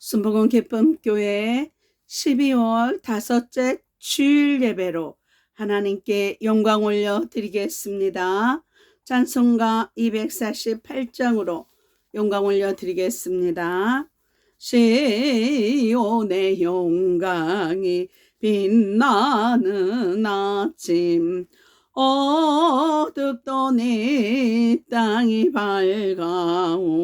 순복음 기쁨교회 12월 다섯째 주일 예배로 하나님께 영광 올려 드리겠습니다. 찬송가 248장으로 영광 올려 드리겠습니다. 시온의 영광이 빛나는 아침, 어둡던 이 땅이 밝아오네.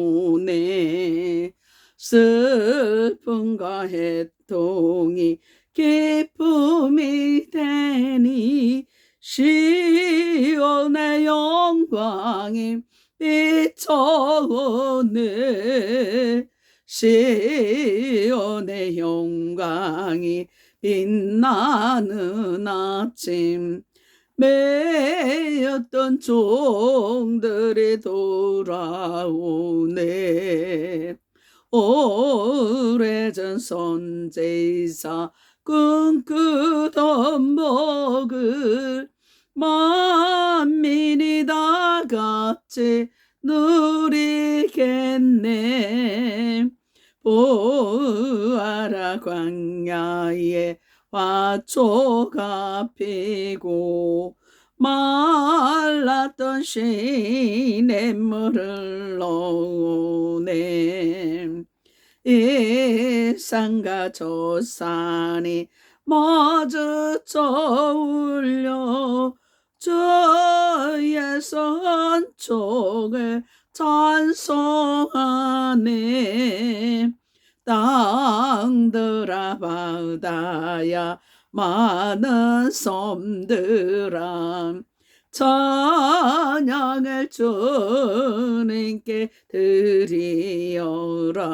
슬픔과 애통이 기쁨이 되니 시온의 영광이 비춰오네. 시온의 영광이 빛나는 아침, 매였던 종들이 돌아오네. 오래전 선지자 꿈꾸던 복을 만민이 다 같이 누리겠네. 보아라, 광야에 화초가 피고 말랐던 시냇물을 넣네. 이 산과 저 산이 마주쳐 울려 주의 선촉을 찬송하네. 땅들아 바다야 많은 섬들아 찬양을 주님께 드리어라.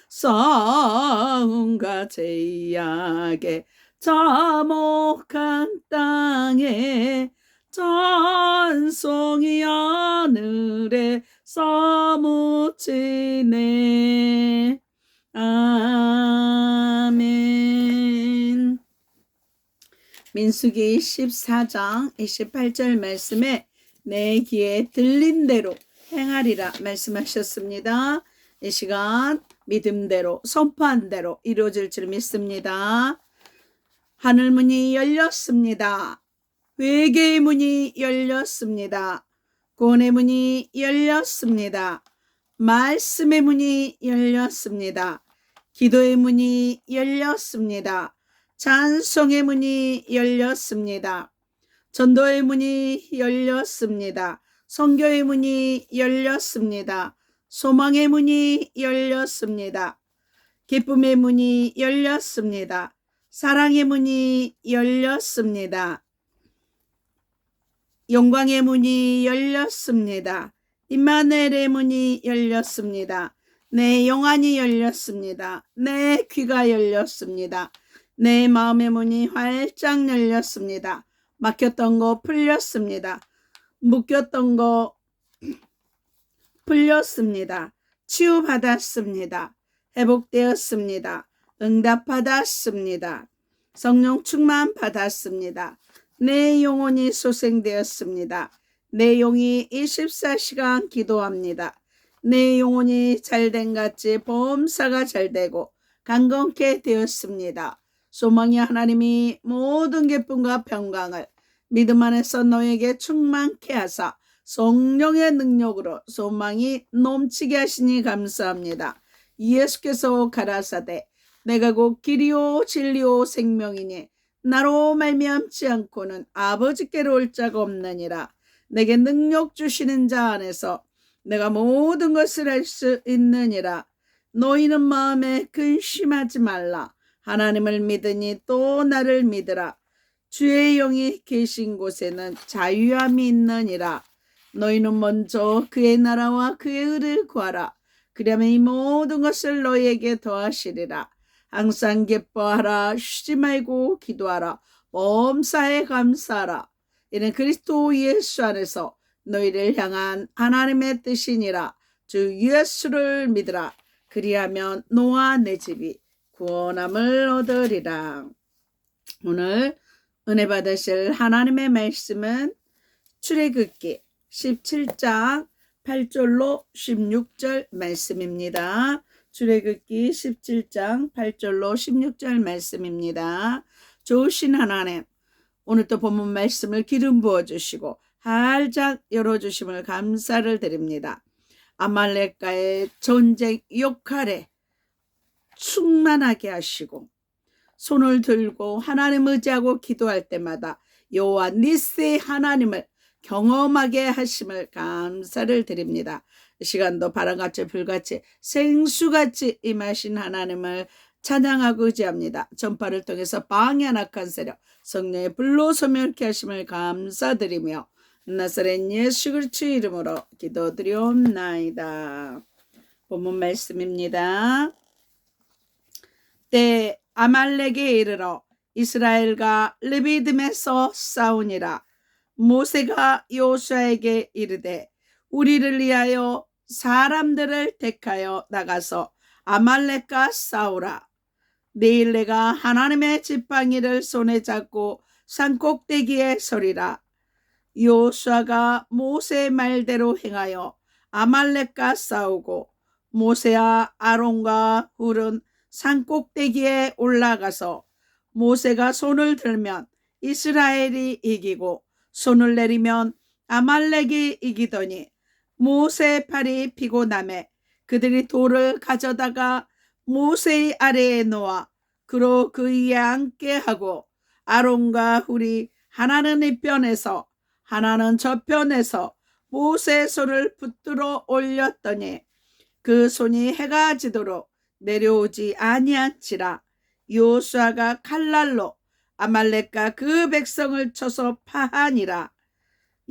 싸움과 제약에 자목한 땅에 찬송이 하늘에 사무치네. 아멘. 민수기 14장 28절 말씀에 내 귀에 들린 대로 행하리라 말씀하셨습니다. 이 시간 믿음대로 선포한 대로 이루어질 줄 믿습니다. 하늘문이 열렸습니다. 회개의 문이 열렸습니다. 구원의 문이 열렸습니다. 말씀의 문이 열렸습니다. 기도의 문이 열렸습니다. 찬송의 문이 열렸습니다. 전도의 문이 열렸습니다. 선교의 문이 열렸습니다. 소망의 문이 열렸습니다. 기쁨의 문이 열렸습니다. 사랑의 문이 열렸습니다. 영광의 문이 열렸습니다. 임마누엘의 문이 열렸습니다. 내 영안이 열렸습니다. 내 귀가 열렸습니다. 내 마음의 문이 활짝 열렸습니다. 막혔던 거 풀렸습니다. 묶였던 거 풀렸습니다. 치유받았습니다. 회복되었습니다. 응답받았습니다. 성령 충만 받았습니다. 내 영혼이 소생되었습니다. 내 영이 24시간 기도합니다. 내 영혼이 잘된 같이 범사가 잘되고 강건케 되었습니다. 소망이 하나님이 모든 기쁨과 평강을 믿음 안에서 너에게 충만케 하사 성령의 능력으로 소망이 넘치게 하시니 감사합니다. 예수께서 가라사대 내가 곧 길이요 진리요 생명이니 나로 말미암지 않고는 아버지께로 올 자가 없느니라. 내게 능력 주시는 자 안에서 내가 모든 것을 할 수 있느니라. 너희는 마음에 근심하지 말라. 하나님을 믿으니 또 나를 믿으라. 주의 영이 계신 곳에는 자유함이 있느니라. 너희는 먼저 그의 나라와 그의 의를 구하라. 그러면 이 모든 것을 너희에게 더하시리라. 항상 기뻐하라. 쉬지 말고 기도하라. 범사에 감사하라. 이는 그리스도 예수 안에서 너희를 향한 하나님의 뜻이니라. 주 예수를 믿으라. 그리하면 너와 내 집이 구원함을 얻으리라. 오늘 은혜 받으실 하나님의 말씀은 출애굽기 17장 8절로 16절 말씀입니다. 출애굽기 17장 8절로 16절 말씀입니다. 좋으신 하나님, 오늘도 본문 말씀을 기름 부어주시고 활짝 열어주심을 감사를 드립니다. 아말렉과의 전쟁 역할에 충만하게 하시고 손을 들고 하나님 의지하고 기도할 때마다 여호와 니스의 하나님을 경험하게 하심을 감사를 드립니다. 이 시간도 바람같이 불같이 생수같이 임하신 하나님을 찬양하고 의지합니다. 전파를 통해서 방해한 악한 세력 성령의 불로 소멸케 하심을 감사드리며 나사렛 예수 그리스도의 이름으로 기도드리옵나이다. 본문 말씀입니다. 때 아말렉에 이르러 이스라엘과 르비딤에서 싸우니라. 모세가 여호수아에게 이르되 우리를 위하여 사람들을 택하여 나가서 아말렉과 싸우라. 내일 내가 하나님의 지팡이를 손에 잡고 산꼭대기에 서리라. 여호수아가 모세의 말대로 행하여 아말렉과 싸우고 모세와 아론과 훌은 산꼭대기에 올라가서 모세가 손을 들면 이스라엘이 이기고 손을 내리면 아말렉이 이기더니 모세의 팔이 피곤하매 그들이 돌을 가져다가 모세의 아래에 놓아 그로 그 위에 앉게 하고 아론과 훌이 하나는 이편에서 하나는 저편에서 모세의 손을 붙들어 올렸더니 그 손이 해가 지도록 내려오지 아니한지라. 여호수아가 칼날로 아말렉과 그 백성을 쳐서 파하니라.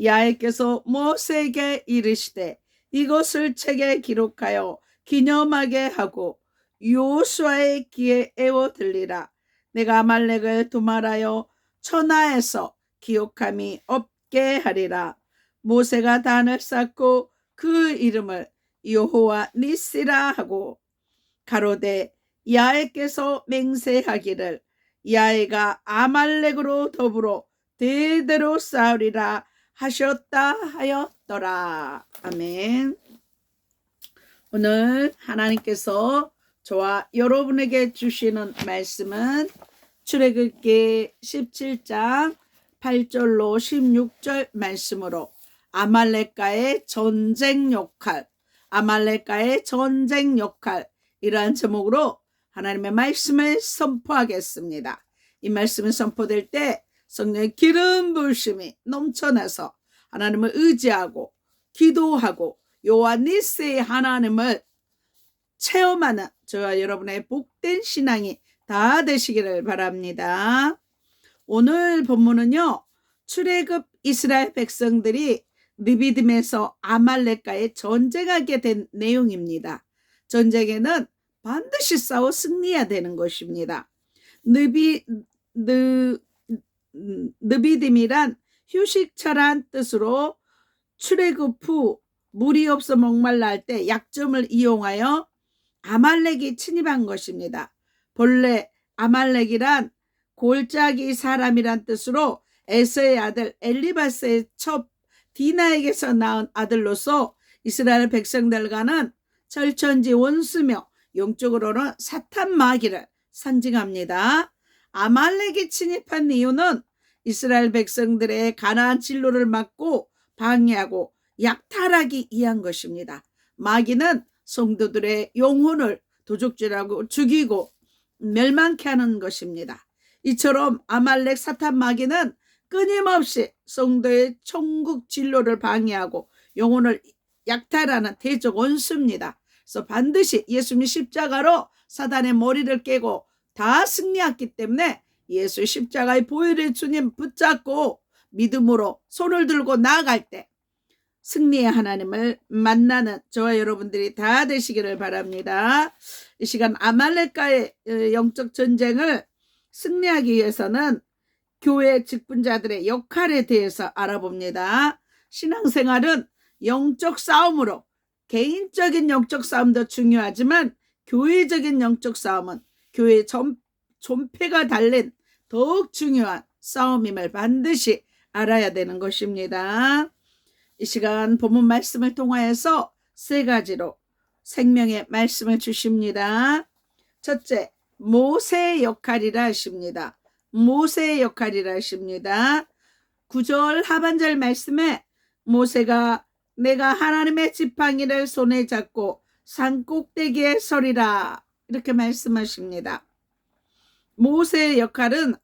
야훼께서 모세에게 이르시되 이것을 책에 기록하여 기념하게 하고 여호수아의 귀에 애워 들리라. 내가 아말렉을 도말하여 천하에서 기억함이 없게 하리라. 모세가 단을 쌓고 그 이름을 여호와 니시라 하고 가로되 야훼께서 맹세하기를 야훼가 아말렉으로 더불어 대대로 싸우리라 하셨다 하였더라. 아멘. 오늘 하나님께서 저와 여러분에게 주시는 말씀은 출애굽기 17장 8절로 16절 말씀으로 아말렉과의 전쟁 역할, 아말렉과의 전쟁 역할 이러한 제목으로 하나님의 말씀을 선포하겠습니다. 이 말씀이 선포될 때 성령의 기름 부으심이 넘쳐나서 하나님을 의지하고 기도하고 여호와 니스의 하나님을 체험하는 저와 여러분의 복된 신앙이 다 되시기를 바랍니다. 오늘 본문은요, 출애굽 이스라엘 백성들이 르비딤에서 아말렉과의 전쟁하게 된 내용입니다. 전쟁에는 반드시 싸워 승리해야 되는 것입니다. 르비딤이란 휴식처란 뜻으로 출애굽 후 물이 없어 목말라 할 때 약점을 이용하여 아말렉이 침입한 것입니다. 본래 아말렉이란 골짜기 사람이란 뜻으로 에서의 아들 엘리바스의 첩 디나에게서 낳은 아들로서 이스라엘 백성들과는 철천지 원수며 영적으로는 사탄 마귀를 상징합니다. 아말렉이 침입한 이유는 이스라엘 백성들의 가나안 진로를 막고 방해하고 약탈하기 위한 것입니다. 마귀는 성도들의 영혼을 도적질하고 죽이고 멸망케 하는 것입니다. 이처럼 아말렉 사탄 마귀는 끊임없이 성도의 천국 진로를 방해하고 영혼을 약탈하는 대적 원수입니다. 그래서 반드시 예수님이 십자가로 사단의 머리를 깨고 다 승리했기 때문에 예수 십자가의 보혈의 주님 붙잡고 믿음으로 손을 들고 나아갈 때 승리의 하나님을 만나는 저와 여러분들이 다 되시기를 바랍니다. 이 시간 아말렉과의 영적 전쟁을 승리하기 위해서는 교회 직분자들의 역할에 대해서 알아봅니다. 신앙생활은 영적 싸움으로 개인적인 영적 싸움도 중요하지만 교회적인 영적 싸움은 교회의 존폐가 달린 더욱 중요한 싸움임을 반드시 알아야 되는 것입니다. 이 시간 본문 말씀을 통하여서 세 가지로 생명의 말씀을 주십니다. 첫째, 모세의 역할이라 하십니다. 모세의 역할이라 하십니다. 9절 하반절 말씀에 모세가 내가 하나님의 지팡이를 손에 잡고 산 꼭대기에 서리라 이렇게 말씀하십니다. 모세의 역할은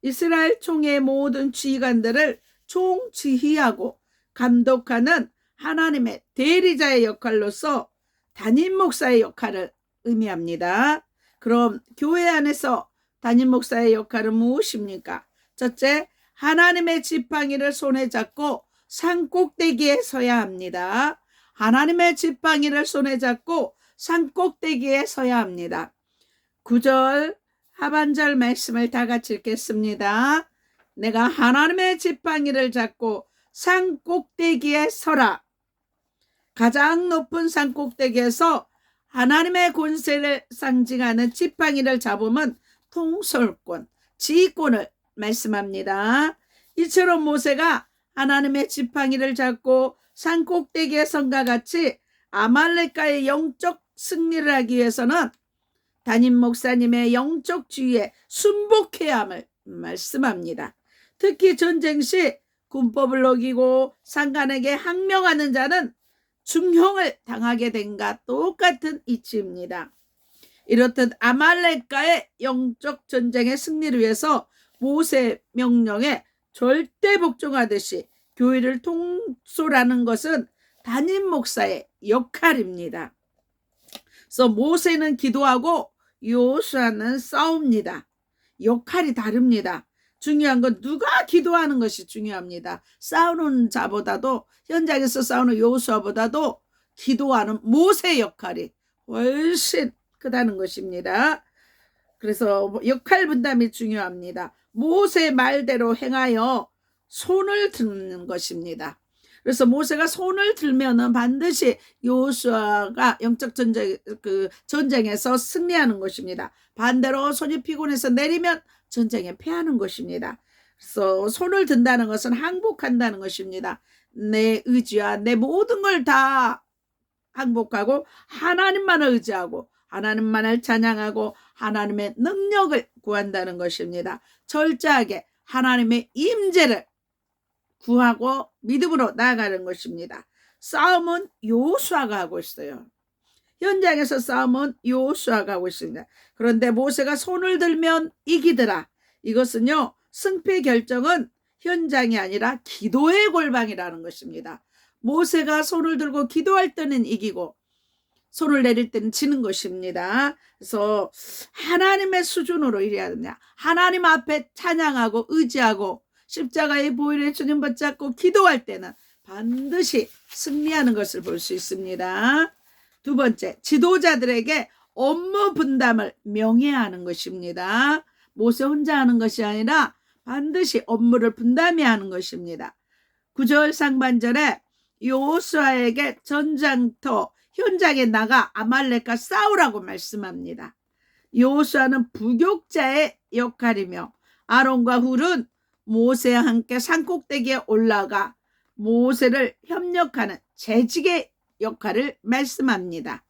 이스라엘 총회의 모든 지휘관들을 총지휘하고 감독하는 하나님의 대리자의 역할로서 담임 목사의 역할을 의미합니다. 그럼 교회 안에서 담임 목사의 역할은 무엇입니까? 첫째, 하나님의 지팡이를 손에 잡고 산 꼭대기에 서야 합니다. 하나님의 지팡이를 손에 잡고 산 꼭대기에 서야 합니다. 9절 하반절 말씀을 다 같이 읽겠습니다. 내가 하나님의 지팡이를 잡고 산 꼭대기에 서라. 가장 높은 산 꼭대기에서 하나님의 권세를 상징하는 지팡이를 잡으면 통솔권, 지휘권을 말씀합니다. 이처럼 모세가 하나님의 지팡이를 잡고 산 꼭대기에 선과 같이 아말렉과의 영적 승리를 하기 위해서는 담임 목사님의 영적 지휘에 순복해야 함을 말씀합니다. 특히 전쟁 시 군법을 어기고 상관에게 항명하는 자는 중형을 당하게 된과 똑같은 이치입니다. 이렇듯 아말렉과의 영적 전쟁의 승리를 위해서 모세 명령에 절대 복종하듯이 교회를 통솔하는 것은 담임 목사의 역할입니다. 그래서 모세는 기도하고 여호수아는 싸웁니다. 역할이 다릅니다. 중요한 건 누가 기도하는 것이 중요합니다. 싸우는 자보다도 현장에서 싸우는 여호수아보다도 기도하는 모세의 역할이 훨씬 크다는 것입니다. 그래서 역할 분담이 중요합니다. 모세의 말대로 행하여 손을 드는 것입니다. 그래서 모세가 손을 들면은 반드시 여호수아가 영적 전쟁에서 승리하는 것입니다. 반대로 손이 피곤해서 내리면 전쟁에 패하는 것입니다. 그래서 손을 든다는 것은 항복한다는 것입니다. 내 의지와 내 모든 걸 다 항복하고 하나님만을 의지하고 하나님만을 찬양하고 하나님의 능력을 구한다는 것입니다. 철저하게 하나님의 임재를 구하고 믿음으로 나아가는 것입니다. 싸움은 여호수아가 하고 있어요. 현장에서 싸움은 여호수아가 하고 있습니다. 그런데 모세가 손을 들면 이기더라. 이것은요, 승패 결정은 현장이 아니라 기도의 골방이라는 것입니다. 모세가 손을 들고 기도할 때는 이기고 손을 내릴 때는 지는 것입니다. 그래서 하나님의 수준으로 이래야 되냐. 하나님 앞에 찬양하고 의지하고 십자가의 보혈의 주님 붙잡고 기도할 때는 반드시 승리하는 것을 볼 수 있습니다. 두 번째, 지도자들에게 업무 분담을 명해야 하는 것입니다. 모세 혼자 하는 것이 아니라 반드시 업무를 분담해야 하는 것입니다. 9절 상반절에 여호수아에게 전장터 현장에 나가 아말렉과 싸우라고 말씀합니다. 여호수아는 부교자의 역할이며 아론과 훌은 모세와 함께 산꼭대기에 올라가 모세를 협력하는 재직의 역할을 말씀합니다.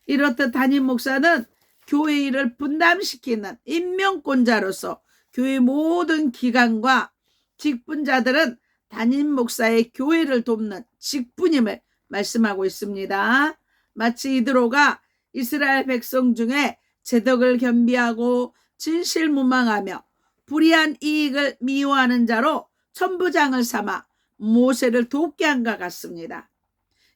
이렇듯 담임 목사는 교회 일을 분담시키는 임명권자로서 교회 모든 기관과 직분자들은 담임 목사의 교회를 돕는 직분임을 말씀하고 있습니다. 마치 이드로가 이스라엘 백성 중에 제덕을 겸비하고 진실무망하며 불의한 이익을 미워하는 자로 천부장을 삼아 모세를 돕게 한 것 같습니다.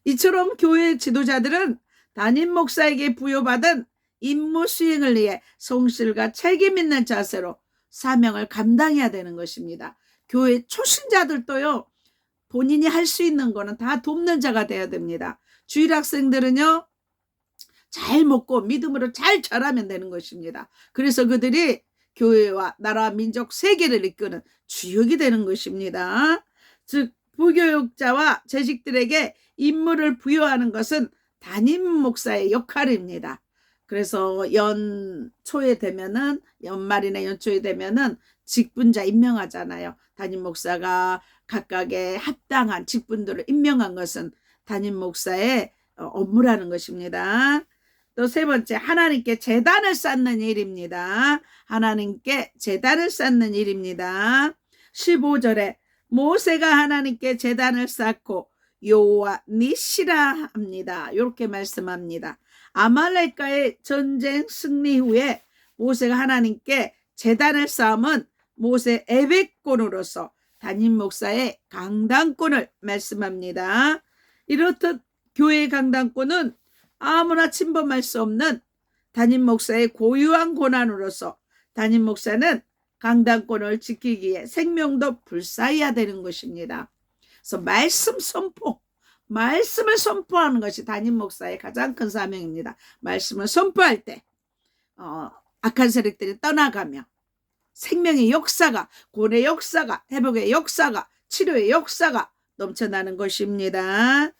이처럼 교회 지도자들은 담임 목사에게 부여받은 임무 수행을 위해 성실과 책임 있는 자세로 사명을 감당해야 되는 것입니다. 교회 초신자들도요, 본인이 할 수 있는 거는 다 돕는 자가 되어야 됩니다. 주일 학생들은요, 잘 먹고 믿음으로 잘 자라면 되는 것입니다. 그래서 그들이 교회와 나라, 민족, 세계를 이끄는 주역이 되는 것입니다. 즉 부교육자와 재직들에게 임무를 부여하는 것은 담임 목사의 역할입니다. 그래서 연초에 되면은 연말이나 연초에 되면은 직분자 임명하잖아요. 담임 목사가 각각의 합당한 직분들을 임명한 것은 담임 목사의 업무라는 것입니다. 또 세 번째, 하나님께 제단을 쌓는 일입니다. 하나님께 제단을 쌓는 일입니다. 15절에 모세가 하나님께 제단을 쌓고 여호와 니시라 합니다. 이렇게 말씀합니다. 아말렉과의 전쟁 승리 후에 모세가 하나님께 제단을 쌓음은 모세 애백권으로서 담임 목사의 강단권을 말씀합니다. 이렇듯 교회의 강단권은 아무나 침범할 수 없는 담임 목사의 고유한 권한으로서 담임 목사는 강단권을 지키기에 생명도 불사해야 되는 것입니다. 그래서 말씀을 선포하는 것이 담임 목사의 가장 큰 사명입니다. 말씀을 선포할 때 악한 세력들이 떠나가며 생명의 역사가, 구원의 역사가, 회복의 역사가, 치료의 역사가 넘쳐나는 것입니다.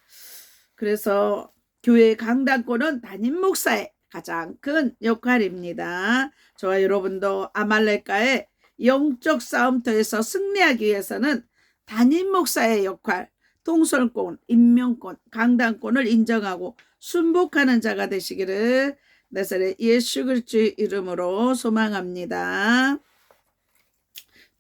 그래서 교회의 강단권은 담임 목사의 가장 큰 역할입니다. 저와 여러분도 아말렉과의 영적 싸움터에서 승리하기 위해서는 담임 목사의 역할, 통솔권, 임명권, 강단권을 인정하고 순복하는 자가 되시기를 나사렛 예수 그리스도의 이름으로 소망합니다.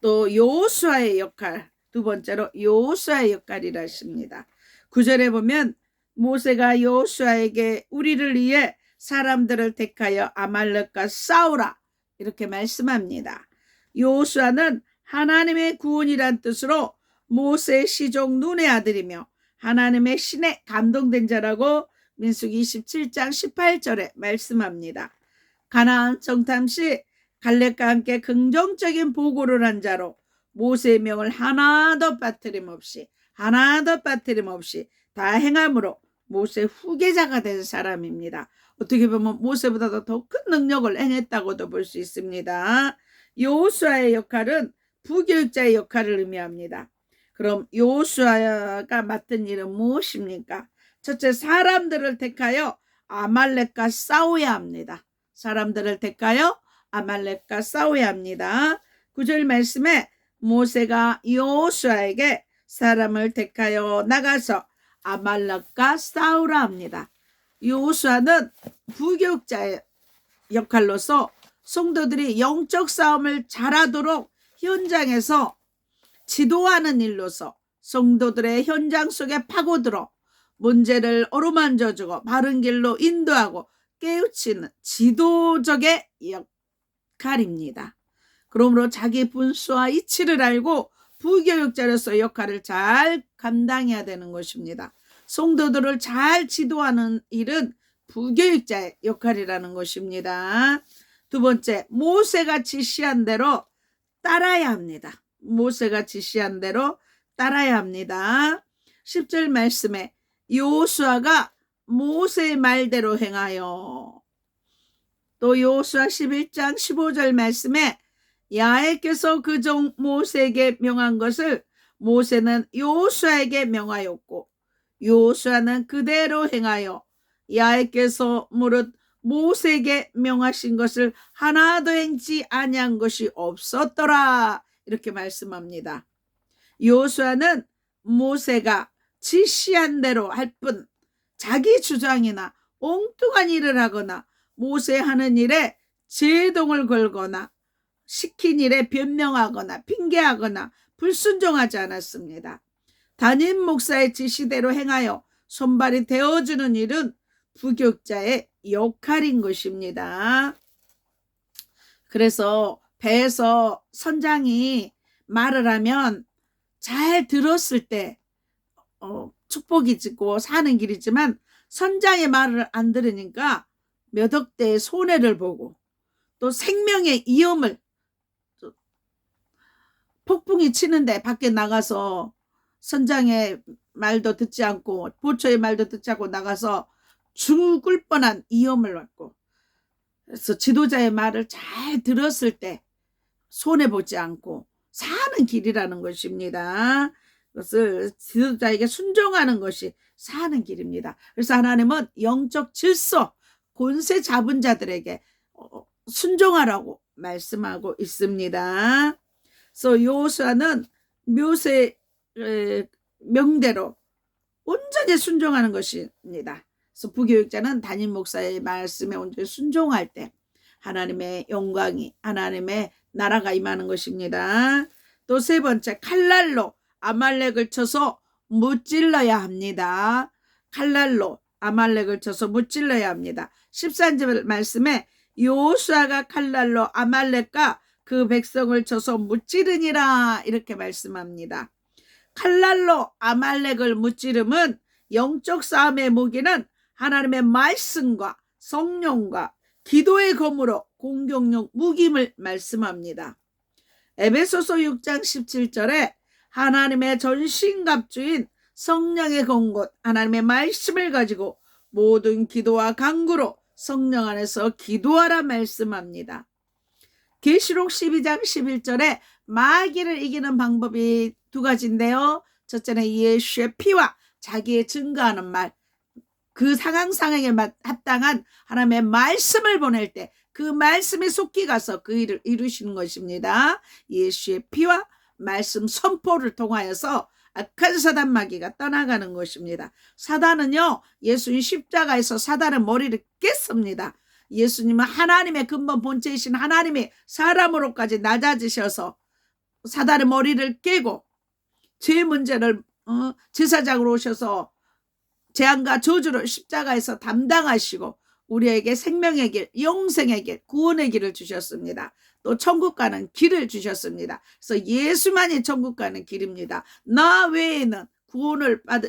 또 여호수아의 역할, 두 번째로 여호수아의 역할이라 하십니다. 9절에 보면 모세가 여호수아에게 우리를 위해 사람들을 택하여 아말렉과 싸우라 이렇게 말씀합니다. 여호수아는 하나님의 구원이란 뜻으로 모세의 시종 눈의 아들이며 하나님의 신에 감동된 자라고 민수기 27장 18절에 말씀합니다. 가나안 정탐 시 갈렙과 함께 긍정적인 보고를 한 자로 모세의 명을 하나도 빠뜨림 없이 다 행함으로 모세 후계자가 된 사람입니다. 어떻게 보면 모세보다도 더 큰 능력을 행했다고도 볼 수 있습니다. 여호수아의 역할은 부교육자의 역할을 의미합니다. 그럼 여호수아가 맡은 일은 무엇입니까? 첫째, 사람들을 택하여 아말렉과 싸워야 합니다. 사람들을 택하여 아말렉과 싸워야 합니다. 9절 말씀에 모세가 여호수아에게 사람을 택하여 나가서 아말렉과 싸우라 합니다. 여호수아는 부교육자의 역할로서 성도들이 영적 싸움을 잘하도록 현장에서 지도하는 일로서 성도들의 현장 속에 파고들어 문제를 어루만져주고 바른 길로 인도하고 깨우치는 지도적의 역할입니다. 그러므로 자기 분수와 이치를 알고 부교육자로서 역할을 잘 감당해야 되는 것입니다. 성도들을 잘 지도하는 일은 부교육자의 역할이라는 것입니다. 두 번째, 모세가 지시한 대로 따라야 합니다. 모세가 지시한 대로 따라야 합니다. 10절 말씀에 여호수아가 모세의 말대로 행하여, 또 여호수아 11장 15절 말씀에 야훼께서 그 종 모세에게 명한 것을 모세는 여호수아에게 명하였고 여호수아는 그대로 행하여 야훼께서 무릇 모세에게 명하신 것을 하나도 행치 아니한 것이 없었더라 이렇게 말씀합니다. 여호수아는 모세가 지시한 대로 할 뿐 자기 주장이나 엉뚱한 일을 하거나 모세 하는 일에 제동을 걸거나 시킨 일에 변명하거나 핑계하거나 불순종하지 않았습니다. 담임 목사의 지시대로 행하여 손발이 되어주는 일은 부교육자의 역할인 것입니다. 그래서 배에서 선장이 말을 하면 잘 들었을 때 축복이지고 사는 길이지만 선장의 말을 안 들으니까 몇 억대의 손해를 보고 또 생명의 위험을, 폭풍이 치는데 밖에 나가서 선장의 말도 듣지 않고 보초의 말도 듣지 않고 나가서 죽을 뻔한 위험을 받고, 그래서 지도자의 말을 잘 들었을 때 손해보지 않고 사는 길이라는 것입니다. 그것을 지도자에게 순종하는 것이 사는 길입니다. 그래서 하나님은 영적 질서, 권세 잡은 자들에게 순종하라고 말씀하고 있습니다. 그래서 여호수아는 모세의 명대로 온전히 순종하는 것입니다. 그래서 부교육자는 담임 목사의 말씀에 온전히 순종할 때 하나님의 영광이, 하나님의 나라가 임하는 것입니다. 또 세 번째, 칼날로 아말렉을 쳐서 무찔러야 합니다. 칼날로 아말렉을 쳐서 무찔러야 합니다. 13절 말씀에 여호수아가 칼날로 아말렉과 그 백성을 쳐서 무찌르니라 이렇게 말씀합니다. 칼날로 아말렉을 무찌름은 영적 싸움의 무기는 하나님의 말씀과 성령과 기도의 검으로 공격용 무기임을 말씀합니다. 에베소서 6장 17절에 하나님의 전신갑주인 성령의 검곧 하나님의 말씀을 가지고 모든 기도와 간구로 성령 안에서 기도하라 말씀합니다. 계시록 12장 11절에 마귀를 이기는 방법이 두 가지인데요. 첫째는 예수의 피와 자기의 증거하는 말, 그 상황에 합당한 하나님의 말씀을 보낼 때 그 말씀에 속히 가서 그 일을 이루시는 것입니다. 예수의 피와 말씀 선포를 통하여서 악한 사단 마귀가 떠나가는 것입니다. 사단은요, 예수님 십자가에서 사단의 머리를 깼습니다. 예수님은 하나님의 근본 본체이신 하나님이 사람으로까지 낮아지셔서 사단의 머리를 깨고 죄 문제를 제사장으로 오셔서 재앙과 저주를 십자가에서 담당하시고 우리에게 생명의 길, 영생의 길, 구원의 길을 주셨습니다. 또 천국 가는 길을 주셨습니다. 그래서 예수만이 천국 가는 길입니다. 나 외에는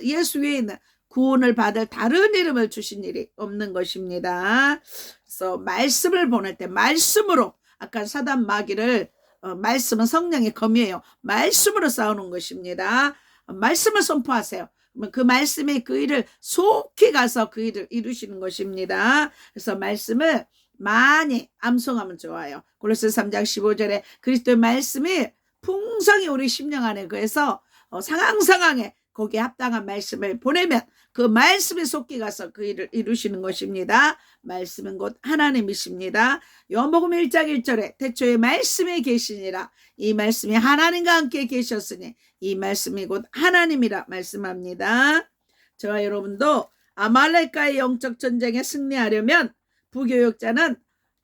예수 외에는 구원을 받을 다른 이름을 주신 일이 없는 것입니다. 그래서 말씀을 보낼 때 말씀으로 아까 사단 마귀를 말씀은 성령의 검이에요. 말씀으로 싸우는 것입니다. 말씀을 선포하세요. 그 말씀의 그 일을 속히 가서 그 일을 이루시는 것입니다. 그래서 말씀을 많이 암송하면 좋아요. 골로새 3장 15절에 그리스도의 말씀이 풍성히 우리 심령 안에 그래서 상황에 거기에 합당한 말씀을 보내면 그 말씀에 속히 가서 그 일을 이루시는 것입니다. 말씀은 곧 하나님이십니다. 요한복음 1장 1절에 태초에 말씀이 계시니라. 이 말씀이 하나님과 함께 계셨으니 이 말씀이 곧 하나님이라 말씀합니다. 저와 여러분도 아말렉과의 영적 전쟁에 승리하려면 부교육자는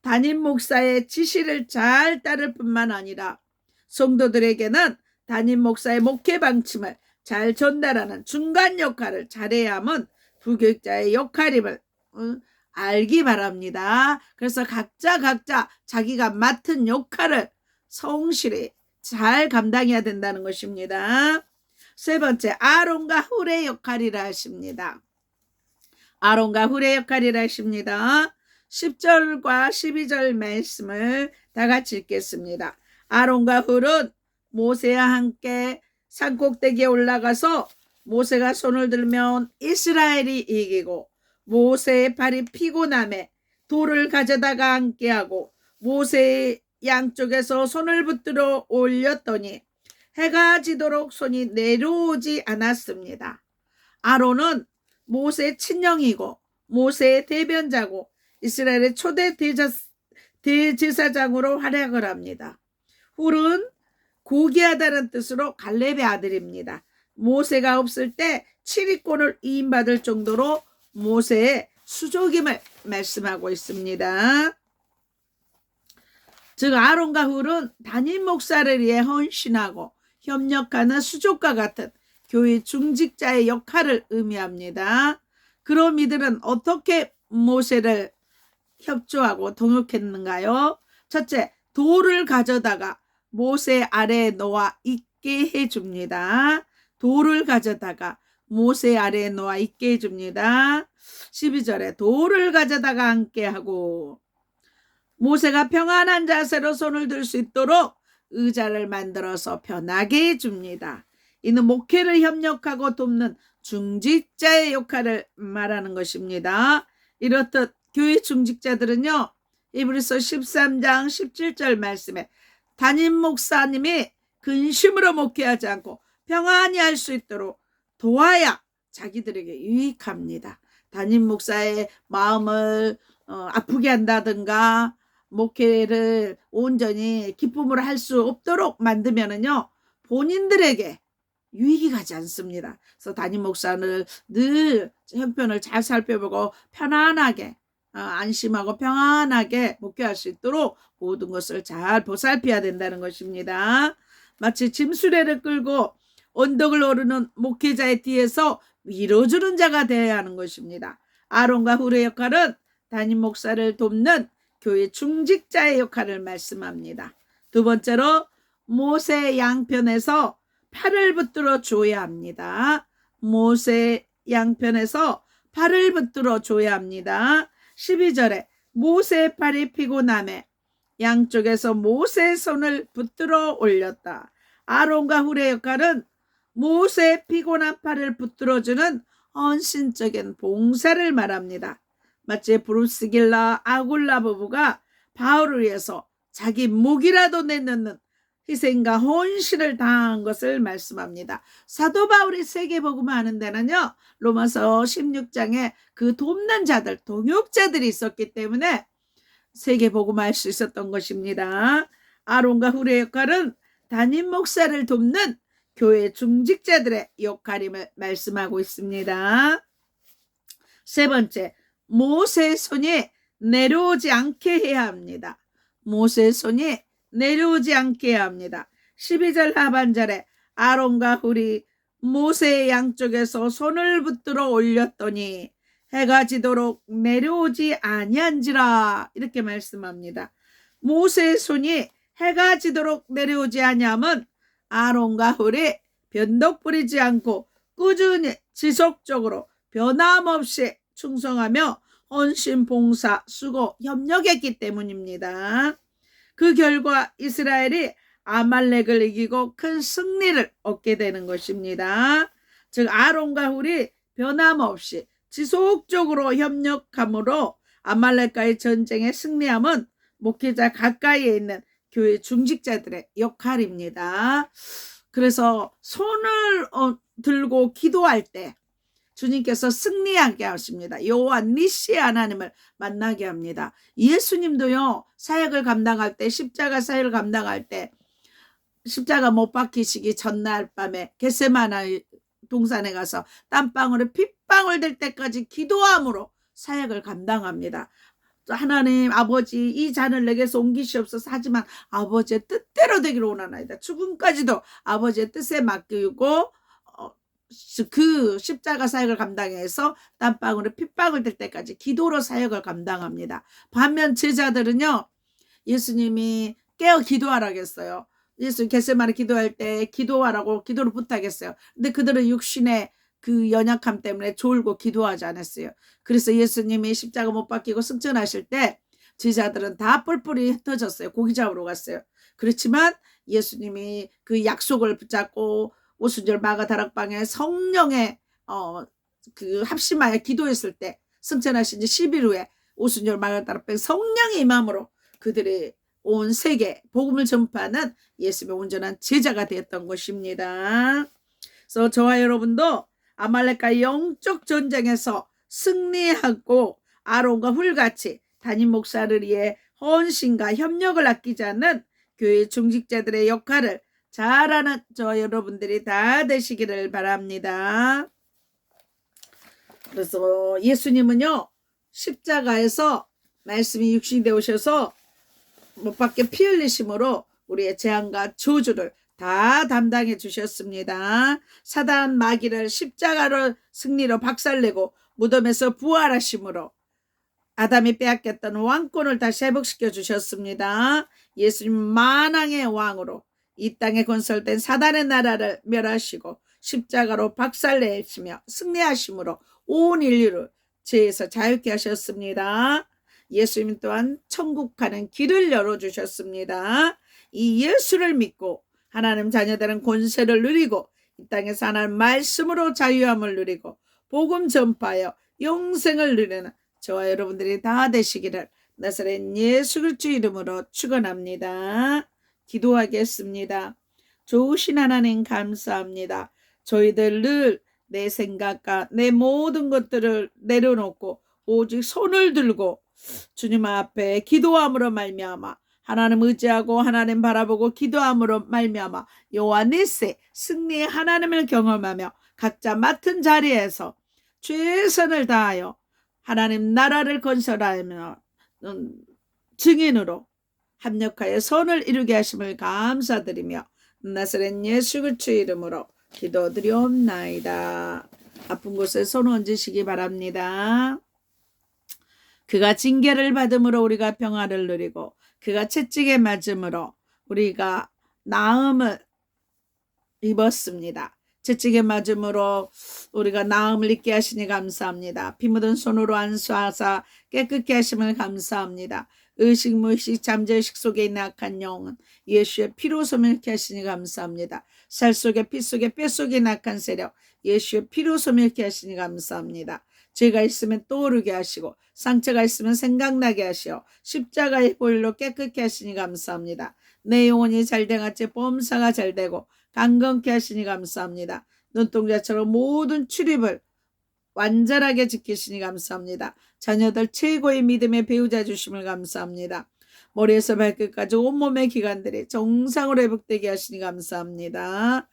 담임 목사의 지시를 잘 따를 뿐만 아니라 성도들에게는 담임 목사의 목회 방침을 잘 전달하는 중간 역할을 잘해야 하면 부교육자의 역할임을 알기 바랍니다. 그래서 각자 자기가 맡은 역할을 성실히 잘 감당해야 된다는 것입니다. 세 번째, 아론과 훌의 역할이라 하십니다. 아론과 훌의 역할이라 하십니다. 10절과 12절 말씀을 다 같이 읽겠습니다. 아론과 훌은 모세와 함께 산꼭대기에 올라가서 모세가 손을 들면 이스라엘이 이기고 모세의 발이 피곤함에 돌을 가져다가 함께하고 모세의 양쪽에서 손을 붙들어 올렸더니 해가 지도록 손이 내려오지 않았습니다. 아론은 모세의 친형이고 모세의 대변자고 이스라엘의 초대 대제사장으로 활약을 합니다. 훌은 고귀하다는 뜻으로 갈렙의 아들입니다. 모세가 없을 때 7위권을 이임받을 정도로 모세의 수족임을 말씀하고 있습니다. 즉 아론과 훌은 담임 목사를 위해 헌신하고 협력하는 수족과 같은 교회 중직자의 역할을 의미합니다. 그럼 이들은 어떻게 모세를 협조하고 동역했는가요? 첫째, 돌을 가져다가 모세 아래에 놓아 있게 해줍니다. 돌을 가져다가 모세 아래에 놓아 있게 해줍니다. 12절에 돌을 가져다가 함께하고 모세가 평안한 자세로 손을 들 수 있도록 의자를 만들어서 편하게 해줍니다. 이는 목회를 협력하고 돕는 중직자의 역할을 말하는 것입니다. 이렇듯 교회 중직자들은요, 히브리서 13장 17절 말씀에 담임 목사님이 근심으로 목회하지 않고 평안히 할 수 있도록 도와야 자기들에게 유익합니다. 담임 목사의 마음을 아프게 한다든가 목회를 온전히 기쁨으로 할 수 없도록 만들면은요, 본인들에게 유익이 가지 않습니다. 그래서 담임 목사는 늘 형편을 잘 살펴보고 편안하게 안심하고 평안하게 목회할 수 있도록 모든 것을 잘 보살펴야 된다는 것입니다. 마치 짐수레를 끌고 언덕을 오르는 목회자의 뒤에서 밀어주는 자가 되어야 하는 것입니다. 아론과 훌의 역할은 담임 목사를 돕는 교회 중직자의 역할을 말씀합니다. 두 번째로 모세 양편에서 팔을 붙들어 줘야 합니다. 모세 양편에서 팔을 붙들어 줘야 합니다. 12절에 모세의 팔이 피곤함에 양쪽에서 모세의 손을 붙들어 올렸다. 아론과 훌의 역할은 모세의 피곤한 팔을 붙들어주는 헌신적인 봉사를 말합니다. 마치 브루스길라 아굴라 부부가 바울을 위해서 자기 목이라도 내놓는 희생과 헌신을 다한 것을 말씀합니다. 사도 바울이 세계복음을 하는 데는요, 로마서 16장에 그 돕는 자들, 동역자들이 있었기 때문에 세계복음을 할 수 있었던 것입니다. 아론과 훌의 역할은 담임 목사를 돕는 교회 중직자들의 역할임을 말씀하고 있습니다. 세 번째, 모세의 손이 내려오지 않게 해야 합니다. 모세의 손이 내려오지 않게 해야 합니다. 12절 하반절에 아론과 훌이 모세의 양쪽에서 손을 붙들어 올렸더니 해가 지도록 내려오지 아니한지라, 이렇게 말씀합니다. 모세의 손이 해가 지도록 내려오지 아니함은 아론과 훌이 변덕 부리지 않고 꾸준히 지속적으로 변함없이 충성하며 헌신, 봉사, 수고, 협력했기 때문입니다. 그 결과 이스라엘이 아말렉을 이기고 큰 승리를 얻게 되는 것입니다. 즉 아론과 훌이 변함없이 지속적으로 협력함으로 아말렉과의 전쟁에 승리함은 목회자 가까이에 있는 교회 중직자들의 역할입니다. 그래서 손을 들고 기도할 때 주님께서 승리하게 하십니다. 여호와 니시 하나님을 만나게 합니다. 예수님도요, 사역을 감당할 때, 십자가 사역을 감당할 때, 십자가 못 박히시기 전날 밤에 겟세마네 동산에 가서 땀방울에 핏방울 될 때까지 기도함으로 사역을 감당합니다. 하나님 아버지, 이 잔을 내게서 옮기시옵소서 하지만 아버지의 뜻대로 되기를 원하나이다. 죽음까지도 아버지의 뜻에 맡기고 그 십자가 사역을 감당해서 땀방울에 핏방울 될 때까지 기도로 사역을 감당합니다. 반면 제자들은요, 예수님이 깨어 기도하라고 했어요. 예수 겟세마네 기도할 때 기도하라고 기도를 부탁했어요. 근데 그들은 육신의 그 연약함 때문에 졸고 기도하지 않았어요. 그래서 예수님이 십자가 못 박히고 승천하실 때 제자들은 다 뿔뿔이 흩어졌어요. 고기 잡으러 갔어요. 그렇지만 예수님이 그 약속을 붙잡고 오순절 마가다락방에 성령의 그 합심하여 기도했을 때 승천하신 지 10일 후에 오순절 마가다락방 성령의 임함으로 그들이 온 세계 복음을 전파하는 예수님의 온전한 제자가 되었던 것입니다. 그래서 저와 여러분도 아말렉과 영적 전쟁에서 승리하고 아론과 훌같이 담임 목사를 위해 헌신과 협력을 아끼지 않는 교회 중직자들의 역할을 잘하는 저와 여러분들이 다 되시기를 바랍니다. 그래서 예수님은요, 십자가에서 말씀이 육신이 되어 오셔서 못 박혀 피 흘리심으로 우리의 재앙과 저주를 다 담당해 주셨습니다. 사단 마귀를 십자가로 승리로 박살내고 무덤에서 부활하심으로 아담이 빼앗겼던 왕권을 다시 회복시켜 주셨습니다. 예수님 만왕의 왕으로 이 땅에 건설된 사단의 나라를 멸하시고 십자가로 박살내시며 승리하심으로 온 인류를 죄에서 자유케 하셨습니다. 예수님 또한 천국 가는 길을 열어주셨습니다. 이 예수를 믿고 하나님 자녀들은 권세를 누리고 이 땅에서 하나님 말씀으로 자유함을 누리고 복음 전파하여 영생을 누리는 저와 여러분들이 다 되시기를 나사렛 예수 그리스도 이름으로 축원합니다. 기도하겠습니다. 좋으신 하나님 감사합니다. 저희들 늘 내 생각과 내 모든 것들을 내려놓고 오직 손을 들고 주님 앞에 기도함으로 말미암아 하나님 의지하고 하나님 바라보고 기도함으로 말미암아 여호와 nis세 승리의 하나님을 경험하며 각자 맡은 자리에서 최선을 다하여 하나님 나라를 건설하며 증인으로 합력하여 선을 이루게 하심을 감사드리며 나사렛 예수 그리스도의 이름으로 기도드리옵나이다. 아픈 곳에 손 얹으시기 바랍니다. 그가 징계를 받음으로 우리가 평화를 누리고 그가 채찍에 맞음으로 우리가 나음을 입었습니다. 채찍에 맞음으로 우리가 나음을 입게 하시니 감사합니다. 피 묻은 손으로 안수하사 깨끗게 하심을 감사합니다. 의식 무의식 잠재의식 속에 있는 악한 영은 예수의 피로 소멸케 하시니 감사합니다. 살 속에 피 속에 뼈 속에 있는 악한 세력 예수의 피로 소멸케 하시니 감사합니다. 죄가 있으면 떠오르게 하시고 상처가 있으면 생각나게 하시어 십자가의 보혈로 깨끗게 하시니 감사합니다. 내 영혼이 잘돼같이 범사가 잘되고 강건케 하시니 감사합니다. 눈동자처럼 모든 출입을 완전하게 지키시니 감사합니다. 자녀들 최고의 믿음의 배우자 주심을 감사합니다. 머리에서 발끝까지 온몸의 기관들이 정상으로 회복되게 하시니 감사합니다.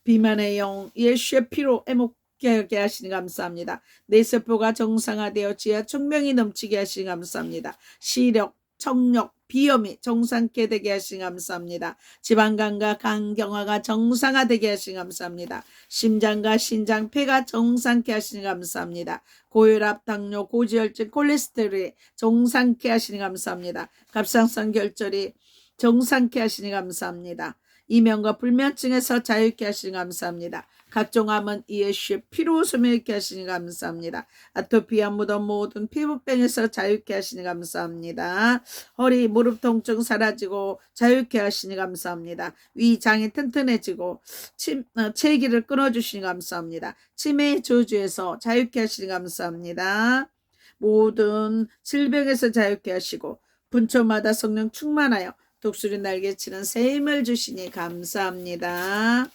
비만의 영 예수의 피로 회복하게 하시니 감사합니다. 내 세포가 정상화되어 지하 총명이 넘치게 하시니 감사합니다. 시력, 청력, 비염이 정상케 되게 하시니 감사합니다. 지방간과 간경화가 정상화되게 하시니 감사합니다. 심장과 신장, 폐가 정상케 하시니 감사합니다. 고혈압, 당뇨, 고지혈증, 콜레스테롤이 정상케 하시니 감사합니다. 갑상선 결절이 정상케 하시니 감사합니다. 이면과 불면증에서 자유케 하시니 감사합니다. 각종 암은 예수의 피로 소멸케 하시니 감사합니다. 아토피와 무덤 모든 피부병에서 자유케 하시니 감사합니다. 허리 무릎 통증 사라지고 자유케 하시니 감사합니다. 위장이 튼튼해지고 체기를 끊어주시니 감사합니다. 치매의 저주에서 자유케 하시니 감사합니다. 모든 질병에서 자유케 하시고 분초마다 성령 충만하여 독수리 날개치는 새 힘을 주시니 감사합니다.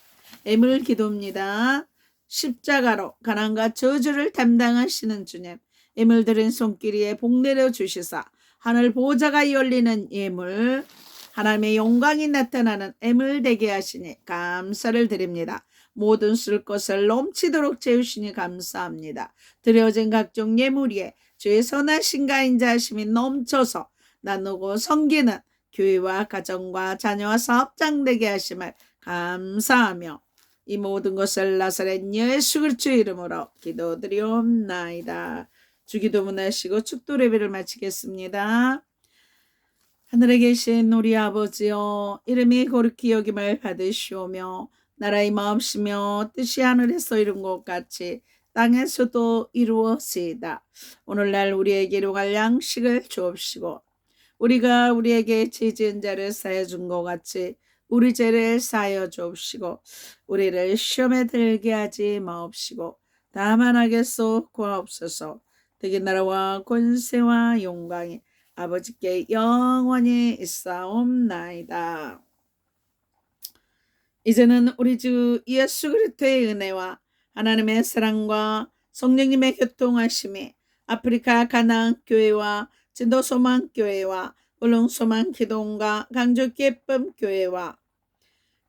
애물 기도입니다. 십자가로 가난과 저주를 담당하시는 주님, 애물 들인 손길이에 복 내려 주시사 하늘 보좌가 열리는 예물, 하나님의 영광이 나타나는 애물 되게 하시니 감사를 드립니다. 모든 쓸 것을 넘치도록 채우시니 감사합니다. 드려진 각종 예물 위에 주의 선하신 가인자하심이 넘쳐서 나누고 섬기는 교회와 가정과 자녀와 사업장 되게 하심을 감사하며 이 모든 것을 나사렛 예수 그리스도의 이름으로 기도드리옵나이다. 주기도문 하시고 축도 예배를 마치겠습니다. 하늘에 계신 우리 아버지여, 이름이 거룩히 여김을 받으시오며 나라의 마음씨며 뜻이 하늘에서 이룬 것 같이 땅에서도 이루어지이다. 오늘날 우리에게 일용할 양식을 주옵시고 우리가 우리에게 죄 지은 자를 사하여 준 것 같이 우리 죄를 사하여 주옵시고 우리를 시험에 들게 하지 마옵시고 다만 악에서 구하옵소서. 되게 나라와 권세와 영광이 아버지께 영원히 있사옵나이다. 이제는 우리 주 예수 그리스도의 은혜와 하나님의 사랑과 성령님의 교통하심이 아프리카 가나안 교회와 진도소망 교회와 울릉소망 기동과 강주 기쁨 교회와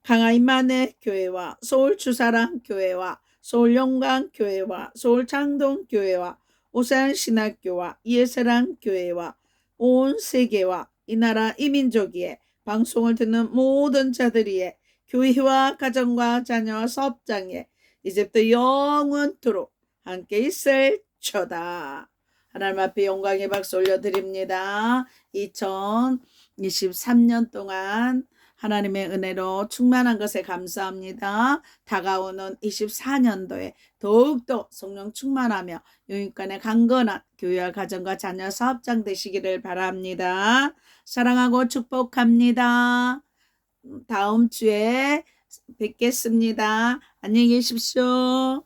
강화 임마누엘 교회와 서울 주사랑 교회와 서울 영광 교회와 서울 창동 교회와 오산 신학교와 예세랑 교회와 온 세계와 이 나라 이민족이에 방송을 듣는 모든 자들이에 교회와 가정과 자녀와 사업장에 이제부터 영원토록 함께 있을처다. 하나님 앞에 영광의 박수 올려드립니다. 2023년 동안 하나님의 은혜로 충만한 것에 감사합니다. 다가오는 24년도에 더욱더 성령 충만하며 영육간의 강건한 교회와 가정과 자녀 사업장 되시기를 바랍니다. 사랑하고 축복합니다. 다음 주에 뵙겠습니다. 안녕히 계십시오.